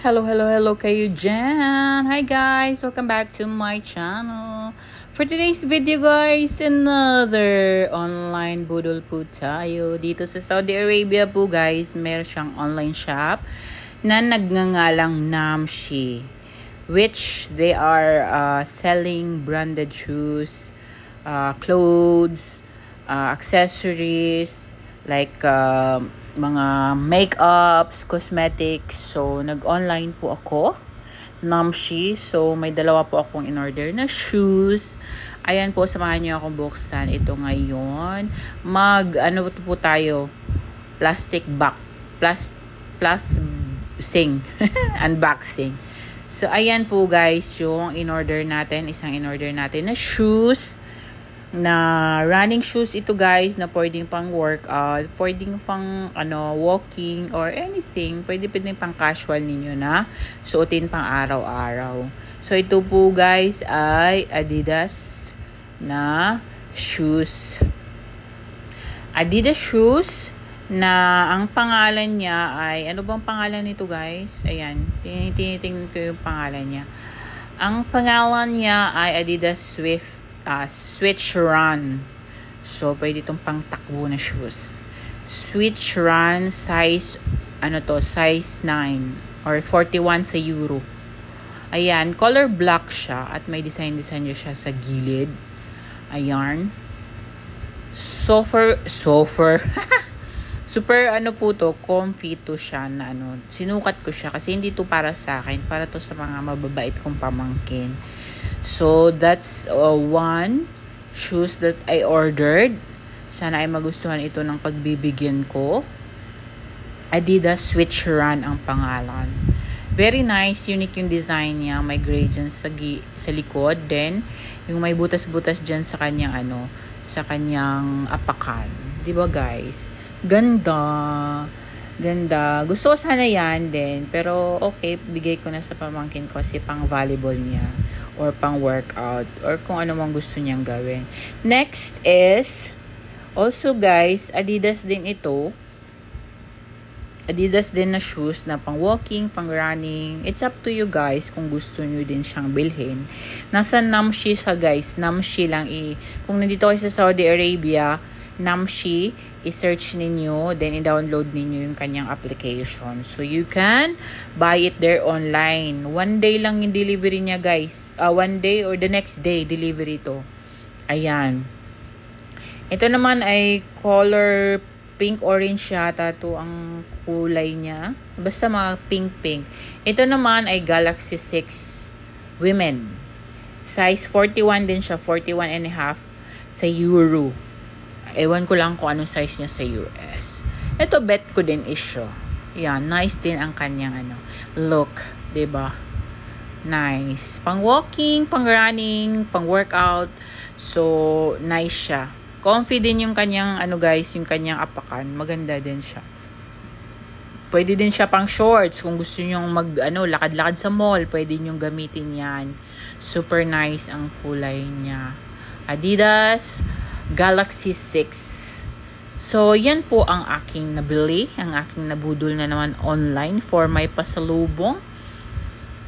Hello kayo dyan. Hi guys, welcome back to my channel. For today's video guys, another online budol po tayo. Dito sa Saudi Arabia po guys, meron siyang online shop na nagngangalang Namshi, which they are selling branded shoes, clothes, accessories, like mga makeups, cosmetics. So, nag-online po ako, Namshi. So, may dalawa po akong in-order na shoes. Ayan po, samahan niyo akong buksan ito ngayon. Ano po tayo? Plastic bag. Sing. Unboxing. So, ayan po guys, yung in-order natin. Isang in-order natin na shoes. Na running shoes ito guys, na pwedeng pang workout, pwedeng pang walking or anything, pwedeng pang casual ninyo na suotin pang araw-araw. So ito po guys ay Adidas na shoes. Adidas shoes na ang pangalan niya ay, ano bang pangalan nito guys? Ayan, tinitingnan ko yung pangalan niya. Ang pangalan niya ay Adidas Switch Run. So, pwede itong pang takbo na shoes. Switch Run size, size 9 or 41 sa euro. Ayan, color black siya at may design siya sa gilid. Ayan. Super po to, comfy to siya na sinukat ko siya kasi hindi to para sa akin, para to sa mga mababait kong pamangkin. So, that's one shoes that I ordered. Sana ay magustuhan ito ng pagbibigyan ko. Adidas Switch Run ang pangalan. Very nice, unique yung design niya. May gradients sa likod. Then, yung may butas-butas dyan sa kanyang sa kanyang apakan. Diba guys? Ganda. Gusto ko sana yan din. Pero okay, bigay ko na sa pamangkin ko kasi pang volleyball niya. Or pang workout. Or kung ano mang gusto niyang gawin. Next is, also guys, Adidas din ito. Adidas din na shoes na pang walking, pang running. It's up to you guys kung gusto niyo din siyang bilhin. Nasa Namshi siya guys. Namshi lang kung nandito kayo sa Saudi Arabia, Namshi, i-search ninyo, then i-download ninyo yung kanyang application. So, you can buy it there online. One day lang yung delivery niya, guys. One day or the next day, delivery to. Ayan. Ito naman ay color pink-orange yata to ang kulay niya. Basta mga pink-pink. Ito naman ay Galaxy 6 Women. Size 41 din siya, 41 and a half sa euro. Ewan ko lang kung anong size niya sa US. Ito, bet ko din is siya. Yan, nice din ang kanyang look. Diba? Nice. Pang walking, pang running, pang workout. So, nice siya. Comfy din yung kanyang, guys, yung kanyang apakan. Maganda din siya. Pwede din siya pang shorts. Kung gusto nyong lakad-lakad sa mall, pwede nyong gamitin yan. Super nice ang kulay niya. Adidas Galaxy 6. So, yan po ang aking nabili. Ang aking nabudol na naman online for my pasalubong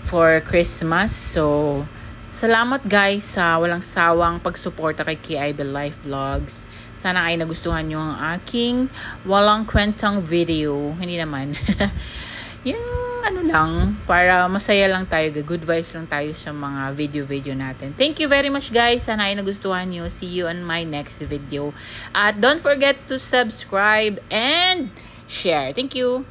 for Christmas. So, salamat guys sa walang sawang pagsuporta kay KI The Life Vlogs. Sana ay nagustuhan nyo ang aking walang kwentang video. Hindi naman. Yung lang, para masaya lang tayo, good vibes lang tayo sa mga video natin. Thank you very much guys. Sana ay nagustuhan nyo. See you on my next video. At don't forget to subscribe and share. Thank you.